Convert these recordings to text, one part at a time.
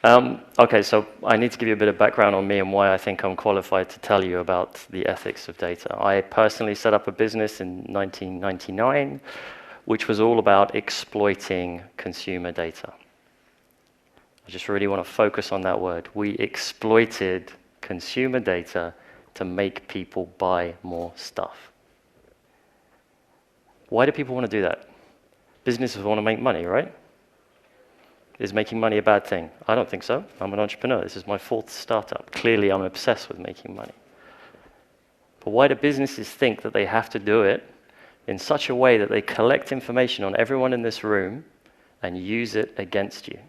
Okay, so I need to give you a bit of background on me and why I think I'm qualified to tell you about the ethics of data. I personally set up a business in 1999, which was all about exploiting consumer data. I just really want to focus on that word. We exploited consumer data to make people buy more stuff. Why do people want to do that? Businesses want to make money, right? Is making money a bad thing? I don't think so. I'm an entrepreneur. This is my 4th startup. Clearly, I'm obsessed with making money. But why do businesses think that they have to do it in such a way that they collect information on everyone in this room and use it against you?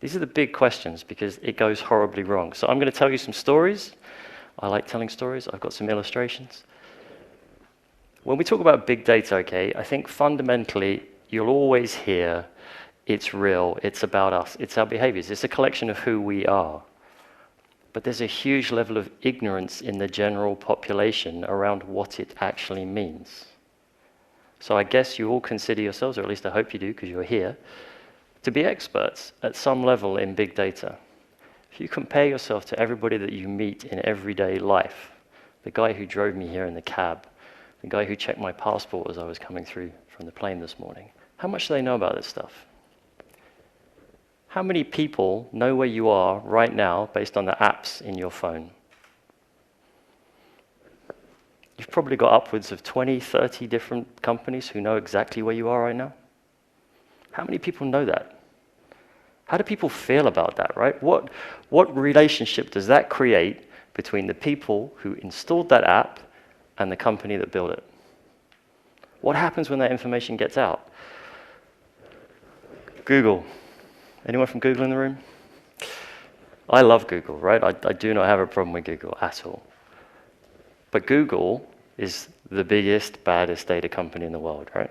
These are the big questions because it goes horribly wrong. So I'm going to tell you some stories. I like telling stories. I've got some illustrations. When we talk about big data, okay, I think fundamentally you'll always hear it's real, it's about us, it's our behaviors, it's a collection of who we are. But there's a huge level of ignorance in the general population around what it actually means. So I guess you all consider yourselves, or at least I hope you do because you're here, to be experts at some level in big data. If you compare yourself to everybody that you meet in everyday life, the guy who drove me here in the cab, the guy who checked my passport as I was coming through from the plane this morning, how much do they know about this stuff? How many people know where you are right now based on the apps in your phone? You've probably got upwards of 20, 30 different companies who know exactly where you are right now. How many people know that? How do people feel about that, right? What relationship does that create between the people who installed that app and the company that built it? What happens when that information gets out? Google. Anyone from Google in the room? I love Google, right? I do not have a problem with Google at all. But Google is the biggest, baddest data company in the world, right?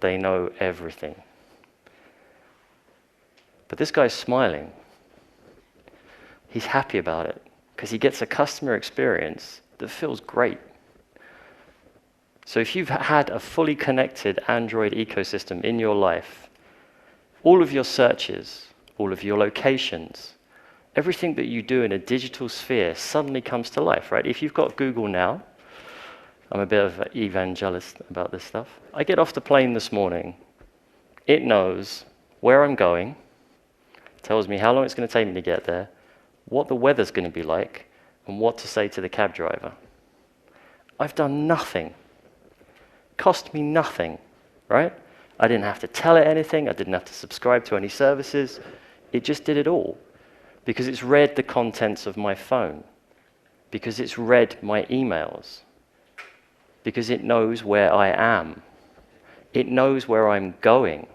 They know everything. But this guy's smiling. He's happy about it because he gets a customer experience that feels great. So if you've had a fully connected Android ecosystem in your life, all of your searches, all of your locations, everything that you do in a digital sphere suddenly comes to life, right? If you've got Google now, I'm a bit of an evangelist about this stuff. I get off the plane this morning. It knows where I'm going, tells me how long it's going to take me to get there, what the weather's going to be like, and what to say to the cab driver. I've done nothing. Cost me nothing, right? I didn't have to tell it anything. I didn't have to subscribe to any services. It just did it all because it's read the contents of my phone, because it's read my emails, because it knows where I am. It knows where I'm going.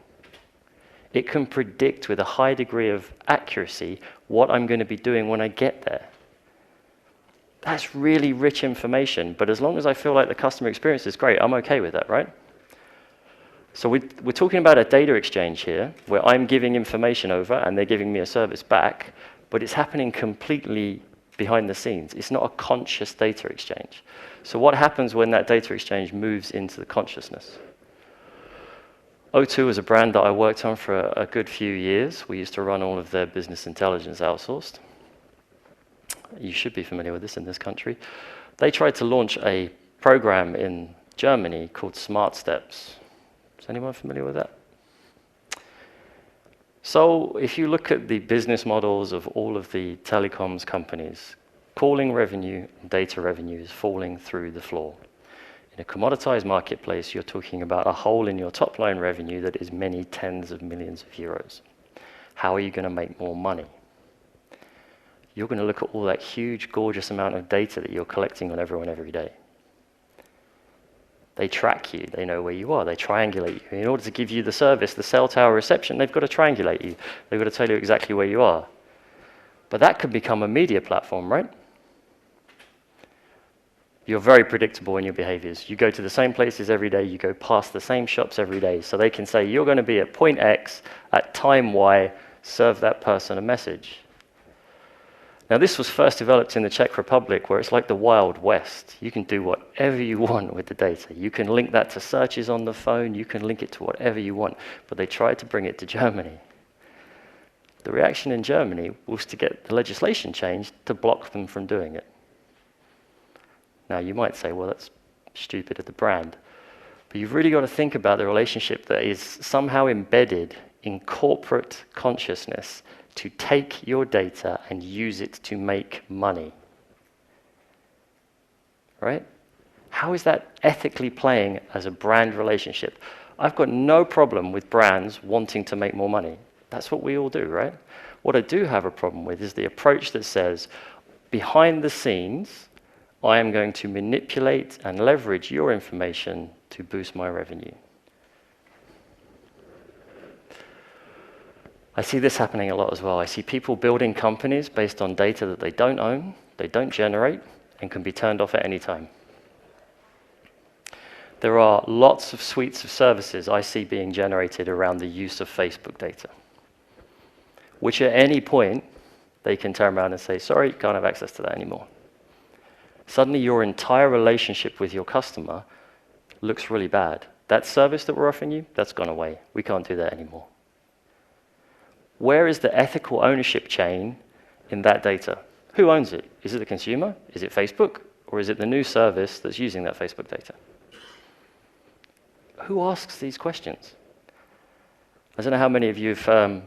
It can predict with a high degree of accuracy what I'm going to be doing when I get there. That's really rich information, but as long as I feel like the customer experience is great, I'm okay with that, right? So we're talking about a data exchange here, where I'm giving information over and they're giving me a service back, but it's happening completely behind the scenes. It's not a conscious data exchange. So what happens when that data exchange moves into the consciousness? O2 is a brand that I worked on for a good few years. We used to run all of their business intelligence outsourced. You should be familiar with this in this country. They tried to launch a program in Germany called Smart Steps. Is anyone familiar with that? So if you look at the business models of all of the telecoms companies, calling revenue, data revenue is falling through the floor. In a commoditized marketplace, you're talking about a hole in your top line revenue that is many tens of millions of euros. How are you going to make more money? You're going to look at all that huge, gorgeous amount of data that you're collecting on everyone every day. They track you, they know where you are, they triangulate you. In order to give you the service, the cell tower reception, they've got to triangulate you. They've got to tell you exactly where you are. But that could become a media platform, right? You're very predictable in your behaviors. You go to the same places every day, you go past the same shops every day, so they can say, you're going to be at point X at time Y, serve that person a message. Now, this was first developed in the Czech Republic, where it's like the Wild West. You can do whatever you want with the data. You can link that to searches on the phone. You can link it to whatever you want. But they tried to bring it to Germany. The reaction in Germany was to get the legislation changed to block them from doing it. Now, you might say, well, that's stupid of the brand. But you've really got to think about the relationship that is somehow embedded in corporate consciousness to take your data and use it to make money. Right? How is that ethically playing as a brand relationship? I've got no problem with brands wanting to make more money. That's what we all do, right? What I do have a problem with is the approach that says, behind the scenes, I am going to manipulate and leverage your information to boost my revenue. I see this happening a lot as well. I see people building companies based on data that they don't own, they don't generate, and can be turned off at any time. There are lots of suites of services I see being generated around the use of Facebook data, which at any point, they can turn around and say, sorry, you can't have access to that anymore. Suddenly your entire relationship with your customer looks really bad. That service that we're offering you, that's gone away. We can't do that anymore. Where is the ethical ownership chain in that data? Who owns it? Is it the consumer? Is it Facebook? Or is it the new service that's using that Facebook data? Who asks these questions? I don't know how many of you have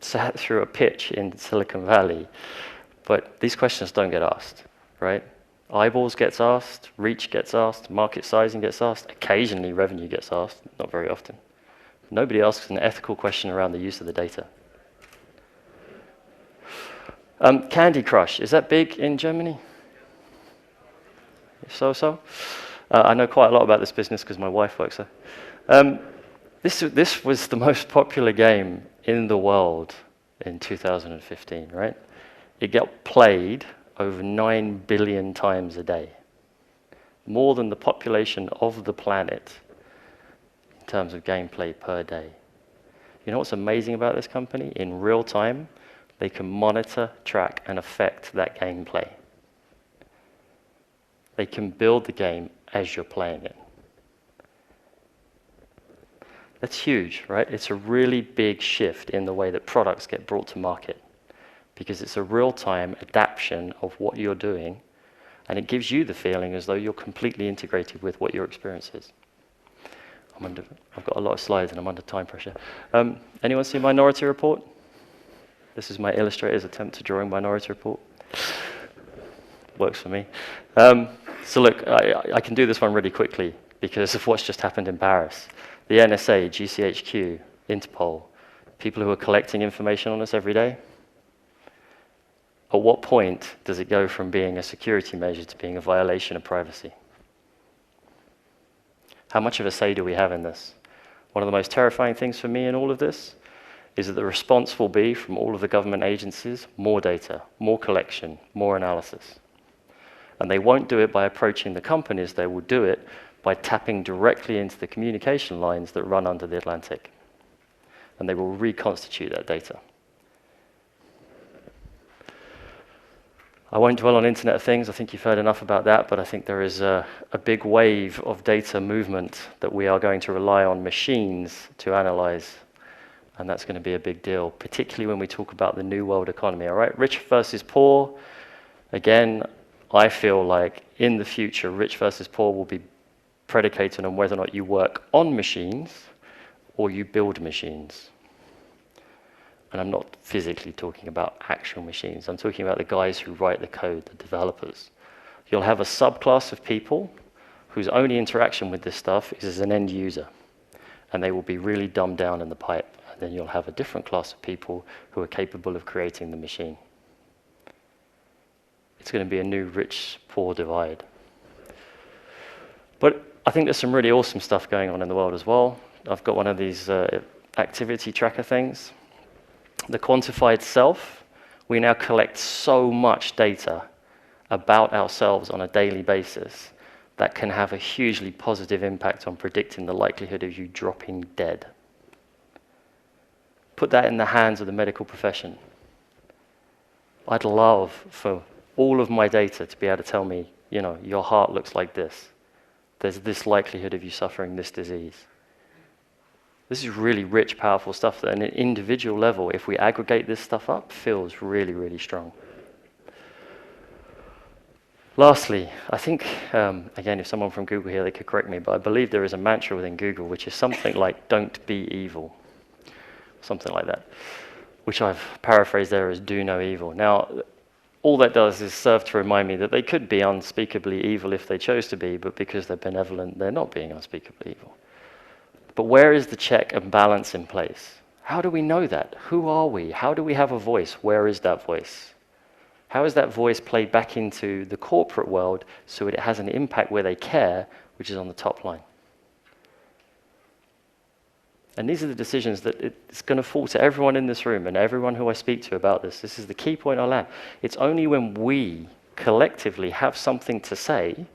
sat through a pitch in Silicon Valley, but these questions don't get asked, right? Eyeballs gets asked, reach gets asked, market sizing gets asked, occasionally revenue gets asked, not very often. Nobody asks an ethical question around the use of the data. Candy Crush, is that big in Germany? So. I know quite a lot about this business because my wife works there. This was the most popular game in the world in 2015, right? It got played over 9 billion times a day. More than the population of the planet in terms of gameplay per day. You know what's amazing about this company? In real time, they can monitor, track, and affect that gameplay. They can build the game as you're playing it. That's huge, right? It's a really big shift in the way that products get brought to market because it's a real-time adaptation of what you're doing, and it gives you the feeling as though you're completely integrated with what your experience is. I've got a lot of slides and I'm under time pressure. Anyone see Minority Report? This is my illustrator's attempt to drawing Minority Report. Works for me. So look, I can do this one really quickly because of what's just happened in Paris. The NSA, GCHQ, Interpol, people who are collecting information on us every day. At what point does it go from being a security measure to being a violation of privacy? How much of a say do we have in this? One of the most terrifying things for me in all of this is that the response will be from all of the government agencies, more data, more collection, more analysis. And they won't do it by approaching the companies, they will do it by tapping directly into the communication lines that run under the Atlantic. And they will reconstitute that data. I won't dwell on Internet of Things, I think you've heard enough about that, but I think there is a big wave of data movement that we are going to rely on machines to analyze, and that's going to be a big deal, particularly when we talk about the new world economy, all right? Rich versus poor, again, I feel like in the future, rich versus poor will be predicated on whether or not you work on machines or you build machines. And I'm not physically talking about actual machines. I'm talking about the guys who write the code, the developers. You'll have a subclass of people whose only interaction with this stuff is as an end user. And they will be really dumbed down in the pipe. And then you'll have a different class of people who are capable of creating the machine. It's going to be a new rich-poor divide. But I think there's some really awesome stuff going on in the world as well. I've got one of these activity tracker things. The Quantified Self, we now collect so much data about ourselves on a daily basis that can have a hugely positive impact on predicting the likelihood of you dropping dead. Put that in the hands of the medical profession. I'd love for all of my data to be able to tell me, you know, your heart looks like this. There's this likelihood of you suffering this disease. This is really rich, powerful stuff that at an individual level, if we aggregate this stuff up, feels really, really strong. Lastly, I think, again, if someone from Google here, they could correct me, but I believe there is a mantra within Google, which is something like, don't be evil. Something like that, which I've paraphrased there as do no evil. Now, all that does is serve to remind me that they could be unspeakably evil if they chose to be, but because they're benevolent, they're not being unspeakably evil. But where is the check and balance in place? How do we know that? Who are we? How do we have a voice? Where is that voice? How is that voice played back into the corporate world so it has an impact where they care, which is on the top line? And these are the decisions that it's going to fall to everyone in this room and everyone who I speak to about this. This is the key point I'll add. It's only when we collectively have something to say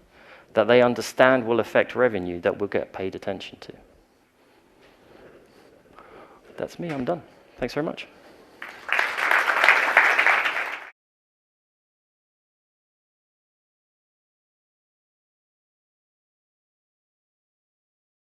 that they understand will affect revenue that we'll get paid attention to. That's me, I'm done. Thanks very much.